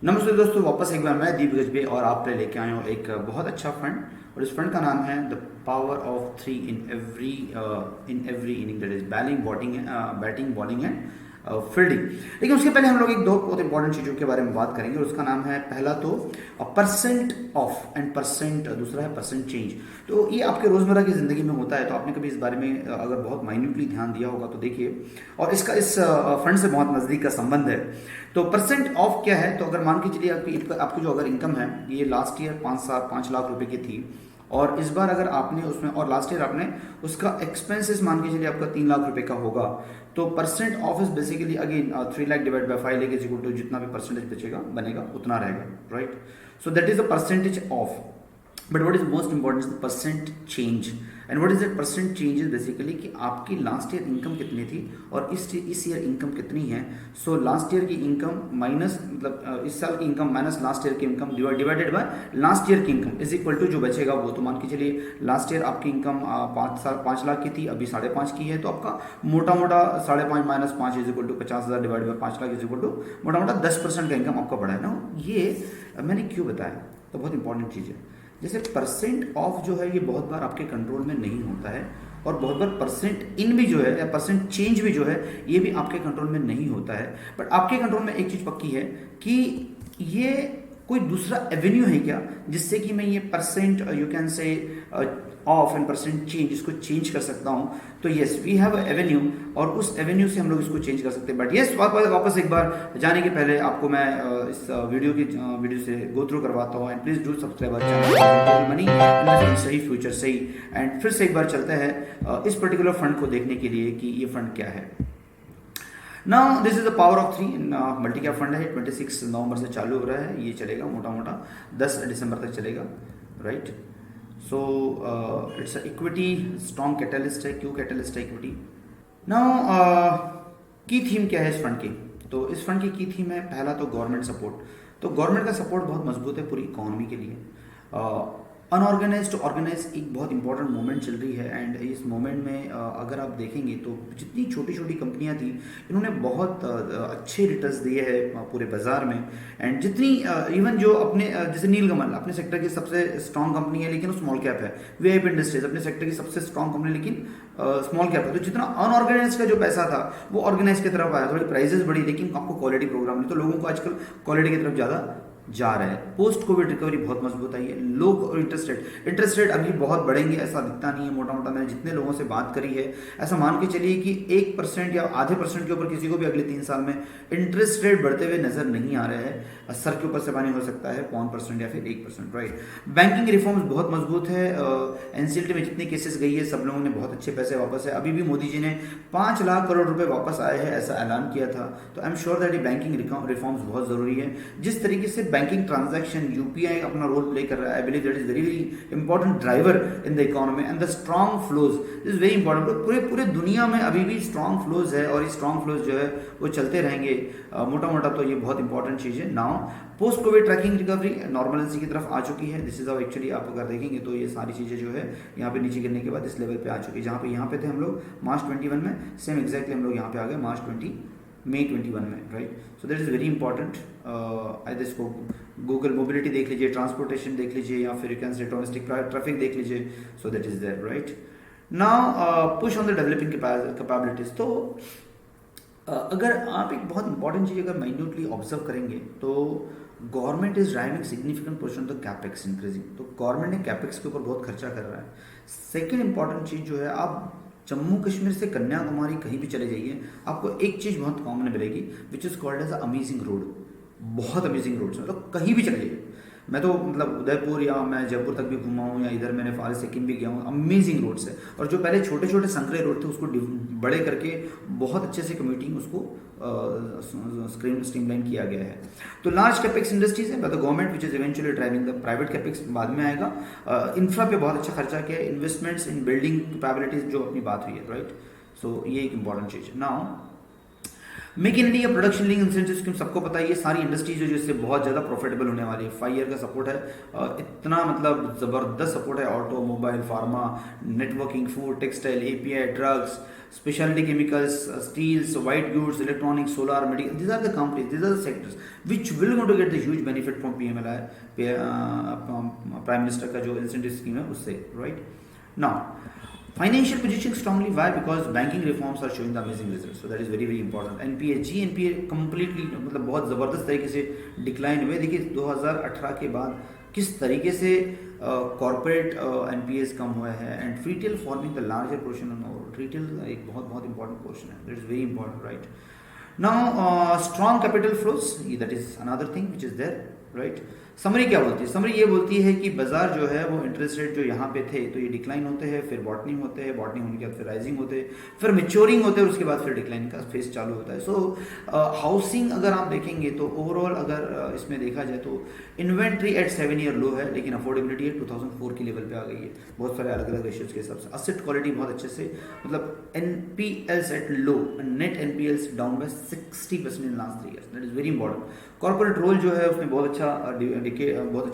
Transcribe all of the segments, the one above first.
नमस्ते दोस्तों, वापस एक बार मैं दीप गजबे और आप पे लेके आया हूँ एक बहुत अच्छा फंड। और इस फंड का नाम है the power of three in every inning, that is batting bowling and fielding. लेकिन उसके पहले हम लोग एक दो बहुत इंपॉर्टेंट चीज़ों के बारे में बात करेंगे और उसका नाम है, पहला तो परसेंट ऑफ एंड परसेंट, दूसरा है परसेंट चेंज। तो ये आपके रोज़मर्रा की ज़िंदगी में होता है, तो आपने कभी इस बारे में अगर बहुत माइन्यूटली ध्यान दिया होगा तो देखिए। और इसका इस फंड से बहुत नज़दीक का संबंध है। तो परसेंट ऑफ क्या है, तो अगर मान के चलिए आपकी जो अगर इनकम है ये लास्ट ईयर 5 लाख रुपए की थी, और इस बार अगर आपने उसमें, और लास्ट ईयर आपने उसका एक्सपेंसेस मान के चलिए आपका 3 लाख रुपए का होगा, तो percent of is basically again 3 lakh divide by 5 is equal to जितना भी परसेंटेज बचेगा बनेगा उतना रहेगा, right. So that is the percentage of. But what is most important is the percent change. And what is that percent change is basically कि आपकी last year income कितनी थी और इस ईयर इनकम कितनी है। सो लास्ट ईयर की income minus, मतलब इस साल की इनकम माइनस लास्ट ईयर की income divided by last year की इनकम इज इक्वल टू जो बचेगा वो। तो मान के चलिए लास्ट ईयर आपकी इनकम 5 लाख की थी, अभी 5.5 की है, तो आपका मोटा मोटा 5.5 minus 5 is equal to 50,000 divide by 5 lakh is equal to मोटा मोटा 10% का इनकम आपका बढ़ा है ना। ये मैंने क्यों बताया, तो बहुत इंपॉर्टेंट चीज़ है। जैसे परसेंट ऑफ जो है ये बहुत बार आपके कंट्रोल में नहीं होता है, और बहुत बार परसेंट इन भी जो है या परसेंट चेंज भी जो है ये भी आपके कंट्रोल में नहीं होता है। बट आपके कंट्रोल में एक चीज़ पक्की है कि ये कोई दूसरा एवेन्यू है क्या जिससे कि मैं ये परसेंट यू कैन से ऑफ एंड परसेंट चेंज इसको चेंज कर सकता हूँ। तो यस, वी हैव एवेन्यू, और उस एवेन्यू से हम लोग इसको चेंज कर सकते हैं। बट यस, वापस एक बार जाने के पहले आपको मैं इस वीडियो से गो थ्रू करवाता हूँ। And please do subscribe channel money investment सही, फ्यूचर सही। एंड फिर से एक बार चलते हैं इस पर्टिकुलर फंड को देखने के लिए कि ये फंड क्या है। Now this is the power of three in multi cap fund है। 26 नवंबर से चालू हो रहा है, ये चलेगा मोटा मोटा 10 दिसंबर तक चलेगा, right. So it's equity strong catalyst है। क्यों कैटलिस्ट है इक्विटी? नाउ की थीम क्या है इस फंड की? तो इस फंड की थीम है, पहला तो गवर्नमेंट सपोर्ट। तो गवर्नमेंट का सपोर्ट बहुत मजबूत है पूरी इकोनॉमी के लिए। अनऑर्गेनाइज टू ऑर्गेनाइज एक बहुत इंपॉर्टेंट मूवमेंट चल रही है। एंड इस मूवमेंट में अगर आप देखेंगे तो जितनी छोटी छोटी कंपनियां थी इन्होंने बहुत अच्छे रिटर्न्स दिए हैं पूरे बाजार में। एंड जितनी इवन जो अपने जैसे नीलकमल अपने सेक्टर की सबसे स्ट्रॉन्ग कंपनी है लेकिन वो स्मॉल कैप है। वीआईपी इंडस्ट्रीज अपने सेक्टर की सबसे स्ट्रॉन्ग कंपनी लेकिन स्मॉल कैप है। तो जितना अनऑर्गेनाइज का जो पैसा था वो ऑर्गेनाइज की तरफ आया, थोड़ी प्राइजेस बढ़ी लेकिन आपको क्वालिटी प्रोग्राम नहीं, तो लोगों को आजकल क्वालिटी की तरफ ज़्यादा जा रहा है। पोस्ट कोविड रिकवरी बहुत मजबूत आई है। लोग इंटरेस्ट रेट अभी बहुत बढ़ेंगे ऐसा दिखता नहीं है। मोटा मोटा मैंने जितने लोगों से बात करी है ऐसा मान के चलिए कि 1% या आधे परसेंट के ऊपर किसी को भी अगले 3 साल में इंटरेस्ट रेट बढ़ते हुए नजर नहीं आ रहे हैं। सर के ऊपर से पानी हो सकता है 5% या फिर 1%, राइट। बैंकिंग रिफॉर्म्स बहुत मजबूत है। एनसीएलटी में जितने केसेस गई है सब लोगों ने बहुत अच्छे पैसे वापस है। अभी भी मोदी जी ने 5 लाख करोड़ रुपए वापस आए हैं ऐसा ऐलान किया था। तो आई एम श्योर दैट ये बैंकिंग रिफॉर्म्स बहुत जरूरी है। जिस तरीके से बैंकिंग ट्रांजैक्शन यूपीआई अपना रोल प्ले कर रहा है, I believe that is very important driver in the economy. And the strong flows is very important. पूरे दुनिया में अभी भी स्ट्रॉन्ग फ्लोज है और ये स्ट्रॉन्ग फ्लोज जो है वो चलते रहेंगे मोटा मोटा। तो ये बहुत इंपॉर्टेंट चीज है। Now post COVID tracking recovery normalcy की तरफ आ चुकी है। दिस इज हाउ एक्चुअली आप अगर देखेंगे तो ये सारी चीजें जो है यहाँ पे नीचे गिरने के बाद इस लेवल पे आ चुकी है। जहाँ पे यहाँ पे थे हम लोग मार्च 21 में, सेम एग्जैक्टली हम लोग यहाँ पे आ गए मई 21 में, right. So that is very important. इसको गूगल मोबिलिटी देख लीजिए, ट्रांसपोर्टेशन देख लीजिए, या फिर you can say domestic traffic देख लीजिए। So that is there, right. Now push on the developing capabilities. तो अगर आप एक बहुत इंपॉर्टेंट चीज अगर माइन्यूटली ऑब्जर्व करेंगे तो government is driving significant portion of the capex increasing. तो गवर्नमेंट ने कैपेक्स के ऊपर बहुत खर्चा कर रहा है। सेकेंड इंपॉर्टेंट चीज जो है, आप जम्मू कश्मीर से कन्याकुमारी कहीं भी चले जाइए आपको एक चीज बहुत कॉमन मिलेगी, which is called as amazing road. बहुत अमेजिंग रोड्स, मतलब कहीं भी चले जाइए। मैं तो मतलब उदयपुर या मैं जयपुर तक भी घुमा हूँ, या इधर मैंने फार सिक्किम भी गया हूँ। अमेजिंग रोड्स है। और जो पहले छोटे छोटे संकरे रोड थे उसको बड़े करके बहुत अच्छे से कम्यूटिंग उसको स्ट्रीमलाइन किया गया है। तो लार्ज कैपेक्स इंडस्ट्रीज है, the government which is eventually driving the private capex बाद में आएगा। इंफ्रा पे बहुत अच्छा खर्चा किया है। इन्वेस्टमेंट्स इन बिल्डिंग कैपेबिलिटीज जो अपनी बात हुई है, राइट। सो ये एक इंपॉर्टेंट चीज है। Now make in India production link incentive scheme सबको पता है, ये सारी इंडस्ट्रीज जो जिससे बहुत ज़्यादा प्रॉफिटेबल होने वाली है। 5 ईयर का सपोर्ट है, इतना मतलब ज़बरदस्त सपोर्ट है। Automobile, pharma, networking, food, textile, API, drugs, specialty chemicals, steels, white goods, electronics, solar, medical. These are the companies, these are the sectors which will going to get the huge benefit from PMLI, Prime Minister का जो incentive scheme है उससे, right? Now, financial position strongly. Why? Because banking reforms are showing the amazing results. So that is very very important. NPA, GNPA completely मतलब बहुत ज़बरदस्त तरीके से decline हुए। देखिए 2018 के बाद किस तरीके से कॉर्पोरेट एनपीएस कम हुआ है, and retail forming the larger portion of retail एक बहुत बहुत इंपॉर्टेंट पोर्शन है, that is very important, right. Now strong capital flows, that is another thing which is there, right. Summary क्या बोलती है? समरी ये बोलती है कि बाजार जो है वो इंटरेस्ट रेट जो यहाँ पे थे तो ये डिक्लाइन होते हैं, फिर बॉटनिंग होते हैं, बॉटनिंग होने के बाद फिर राइजिंग होते हैं, फिर मेच्योरिंग होते हैं, उसके बाद फिर डिक्लाइन का फेज चालू होता है। सो हाउसिंग अगर आप देखेंगे तो ओवरऑल अगर इसमें देखा जाए तो इन्वेंट्री एट 7 ईयर लो है, लेकिन अफोर्डेबिलिटी 2004 के लेवल पे आ गई है, बहुत सारे अलग अलग रेशियोज के हिसाब से। असेट क्वालिटी बहुत अच्छे से, मतलब NPLs at low, net NPLs down by 60% in last 3 years, that is very important. Corporate role जो है उसने बहुत अच्छा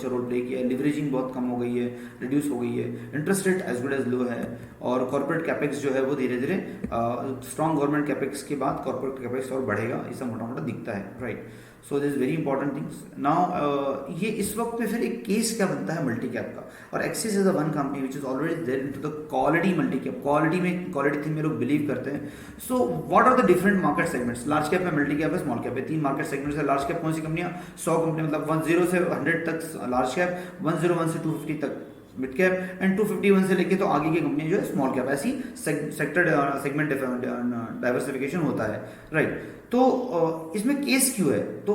रोल प्ले किया है, लिवरेजिंग बहुत कम हो गई है, रिड्यूस हो गई है, interest rate as good as low है, और कॉर्पोरेट कैपेक्स जो है वो धीरे धीरे स्ट्रॉन्ग गवर्नमेंट कैपेक्स के बाद कॉर्पोरेट कैपेक्स और बढ़ेगा, ऐसा मोटा मोटा दिखता है, right. So this very important things. Now ये इस वक्त में फिर एक केस क्या बनता है मल्टी कैप का, और Axis is the one company which is already there into the quality multi cap. Quality theme में लोग बिलीव करते हैं। So what are the different market segments? Large cap में, मल्टी कैप है, स्मॉल कैप है, 3 market segments है। Large cap कौन सी कंपनियां? 100 कंपनी, मतलब 10 से 100 तक लार्ज कैप, 101 से 250 तक मिड कैप, एंड 251 से लेके तो आगे की कंपनी जो है स्मॉल कैप। ऐसी सेक्टर सेगमेंट डाइवर्सिफिकेशन होता है, राइट। तो इसमें केस क्यों है? तो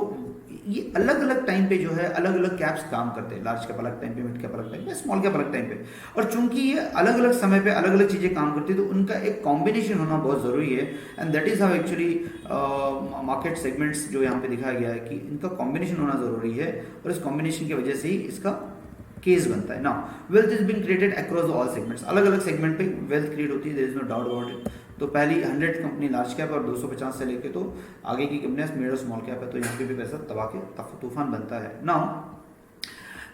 ये अलग अलग टाइम पे जो है अलग अलग कैप्स काम करते हैं। लार्ज कैप अलग टाइम पे, मिड कैप अलग टाइम पे, स्मॉल कैप अलग टाइम पे, और चूंकि ये अलग अलग समय पे अलग अलग चीजें काम करती है तो उनका एक कॉम्बिनेशन होना बहुत जरूरी है, and that is how actually market segments जो यहाँ पे दिखाया गया है कि इनका कॉम्बिनेशन होना जरूरी है, और इस कॉम्बिनेशन की वजह से ही इसका केस बनता है। Now wealth is being created across all segments, अलग अलग सेगमेंट पे वेल्थ क्रिएट होती है, there is no doubt about it. तो पहली 100 कंपनी लार्ज कैप और 250 से लेके तो आगे की कंपनियां मिड और स्मॉल कैप है, तो यहाँ पे भी पैसा तबाह के तूफान बनता है। Now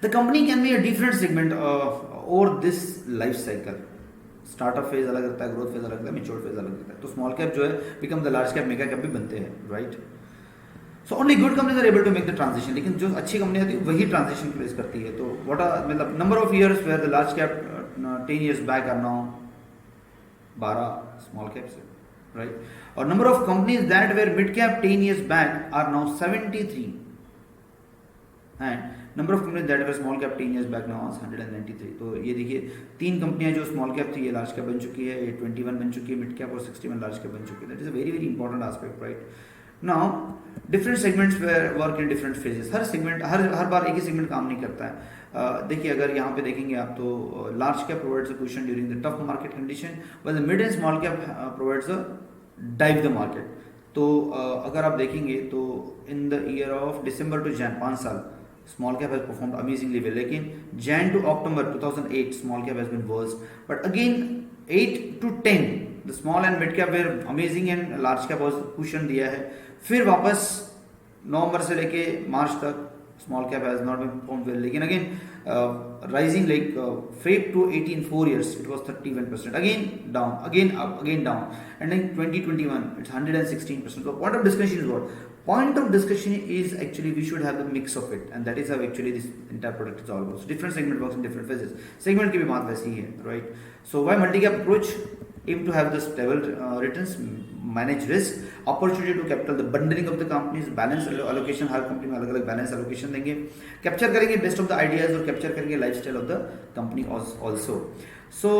the company can be a different segment और this life cycle. Startup phase अलग रहता है, ग्रोथ फेज अलग रहता है, मैच्योर फेज अलग रहता है। तो स्मॉल कैप जो है become the large cap, mega cap भी बनते हैं, right. So only good companies are able to make the transition, लेकिन जो अच्छी कंपनी होती है वही ट्रांजिशन फेस करती है। तो व्हाट आर मतलब number of years where the large cap 10 years back are now 12 small cap से, राइट। और number of companies that were mid cap 10 years back are now 73, and number of companies that were small cap 10 years back now 193। तो ये देखिए 3 कंपनियां जो small cap थी ये large cap बन चुकी है, ये 21 बन चुकी है मिड कैप, और 61 लार्ज कैप बन चुकी है। That is a very very important aspect, right. Now different segments work in different phases. हर सेगमेंट हर बार एक ही सेगमेंट काम नहीं करता है। देखिए अगर यहाँ पे देखेंगे आप तो large cap provides a question during the tough market condition, while the mid and small cap provides a dive the market. तो अगर आप देखेंगे तो in the year of December to Jan 5 साल small cap has performed amazingly well, लेकिन Jan to October 2008 small cap has been worse, but again 8 to 10 the small and mid cap were amazing and large cap was cushion दिया है। फिर वापस नवंबर से लेके मार्च तक small cap has not been performed well, लेकिन again rising like Feb to 18 4 years it was 31%, again down, again up, again down, and in 2021 it's 116%. So point of discussion is what? Point of discussion is actually we should have the mix of it, and that is how actually this entire product is all about. So different segment works in different phases. Segment की भी बात वैसी ही है, right? So why multi-cap approach? Aim to have the stable returns, manage risk, opportunity to capital, the bundling of the companies, balance allocation, her company में अलग अलग balance allocation देंगे, capture करेंगे बेस्ट ऑफ द आइडियाज और capture करेंगे lifestyle of the company also. So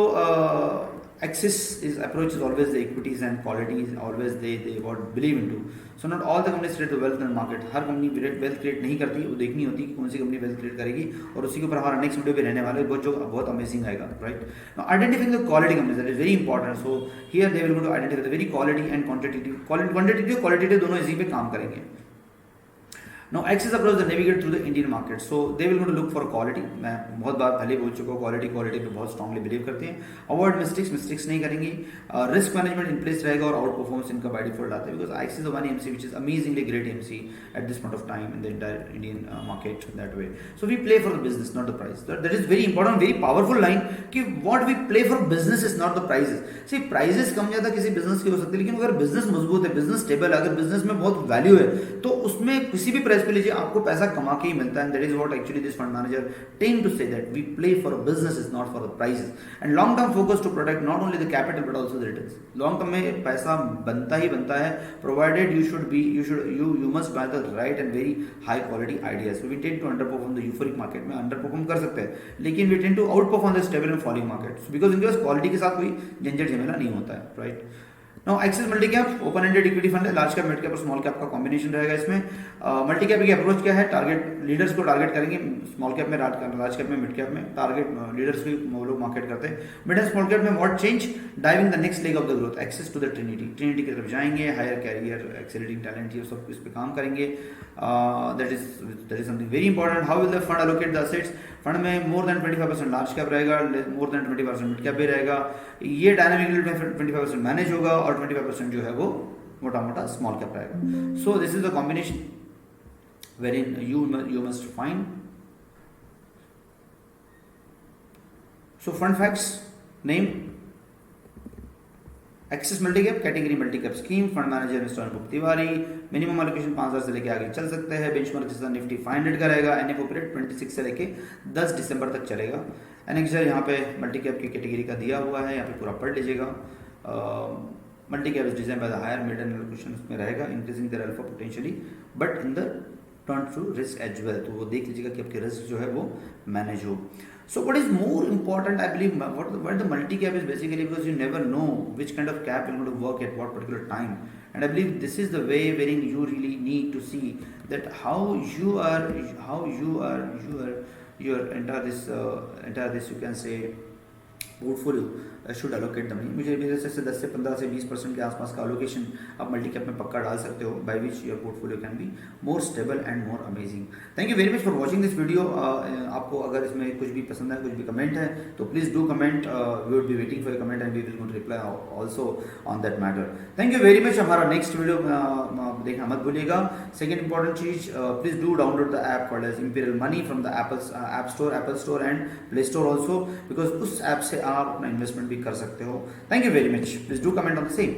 Axis is approach is always the equities and qualities, always they what believe into. So not all the companies create the wealth in the market. Her company wealth create नहीं करती, वो देखनी होती है कि कौन सी company wealth create करेगी, और उसी के ऊपर हमारा नेक्स्ट वीडियो भी रहने वाला है बहुत अमेजिंग आएगा, right? Now identifying the quality companies, that is very important. So here they will go to identify the very quality and quantitative, quantitative दोनों इसी पे काम करेंगे। Now Axis approach the navigate through the Indian market, so they will going to look for quality. मैं बहुत बार पहले बोल चुका हूँ, क्वालिटी पे बहुत स्ट्रांगली बिलीव करते हैं. अवॉइड मिस्टेक्स नहीं करेंगे. रिस्क मैनेजमेंट इन प्लेस रहेगा और आउट परफॉर्मेंस इनका बाय डिफॉल्ट आता है, because Axis is the one AMC which is amazingly great AMC at this point of time in the entire Indian market that way. So we play for the business, not the price. That is very important, very powerful line कि what we play for business is not the prices. See, prices कम ज़्यादा किसी business की हो सकती है, लेकिन अगर business मजबूत है, बिजनेस स्टेबल है, अगर बिजनेस में बहुत वैल्यू है, तो उसमें किसी भी प्राइस पे लीजिए आपको पैसा कमा के ही मिलता है. That is what actually this fund manager tend to से, that we play for business is not for the prices. And long term focus to protect not only the capital but also the returns. Long term में पैसा बनता है, provided you must buy the right and very high quality ideas. We tend to underperform the euphoric market में underperform कर सकते हैं, लेकिन we tend to outperform the stable and falling market, because इनके पास quality के साथ कोई झंझट झमेला नहीं होता है, right. Now Axis multi cap open ended equity fund है, लार्ज कैप, मिड कैप और स्मॉल कैप का कॉम्बिनेशन रहेगा इसमें. मल्टी कैप की अप्रोच क्या है, टारगेट लीडर्स को टारगेट करेंगे, स्मॉल कैप में, लार्ज कैप में, मिड कैप में टारगेट लीडर्स भी वो लोग मार्केट करते हैं. मिड एंड स्मॉल कैप में what change, driving the next leg of the growth, access to the Trinity की तरफ जाएंगे, हायर कैरियर, एक्सेलरेटिंग टैलेंट, ये सब इस पे काम करेंगे. That is something very important. How will the fund allocate the assets, fund में मोर देन 25% लार्ज कैप रहेगा, मोर देन 20% मिड कैप भी रहेगा. ये डायनामिकली 25% मैनेज होगा और 25% जो है वो मोटा मोटा स्मॉल कैप रहेगा. So this is the combination where in you must find. So fund facts, name Axis multi cap, category multi cap scheme, fund manager mister Anubhav Tiwari, minimum allocation 5000 से लेके आगे चल सकते हैं. बेंचमार्क जैसा निफ्टी 500 का रहेगा. एनएफओ पीरियड 26 से लेके 10 दिसंबर तक चलेगा. एनेक्सर यहाँ पे मल्टी कैप की कैटेगरी का दिया हुआ है, यहाँ पे पूरा पढ़ लीजिएगा. Multi cap is design by the higher mid end allocation उसमें रहेगा, increasing there alpha potentially but in the turn to risk as well. तो वो देख लीजिएगा कि आपके रिस्क जो है वो मैनेज हो. So what is more important, I believe, what the multi-cap is basically, because you never know which kind of cap is going to work at what particular time. And I believe this is the way wherein you really need to see that how you enter this you can say portfolio should allocate the money. मुझे भी जैसे 10 से 15 से 20% के आसपास का allocation आप multi cap में पक्का डाल सकते हो, by which your portfolio can be more stable and more amazing. Thank you very much for watching this video. आपको अगर इसमें कुछ भी पसंद है, कुछ भी कमेंट है, तो please do comment. We would be waiting for comment and we will reply also on that matter. Thank you very much. हमारा नेक्स्ट वीडियो देखना मत भूलिएगा. सेकेंड इंपॉर्टेंट चीज, please do download the app called as Imperial Money from the Apple Store and Play Store also, because उस app से आप अपना investment भी कर सकते हो. Thank you very much. Please do comment on the same.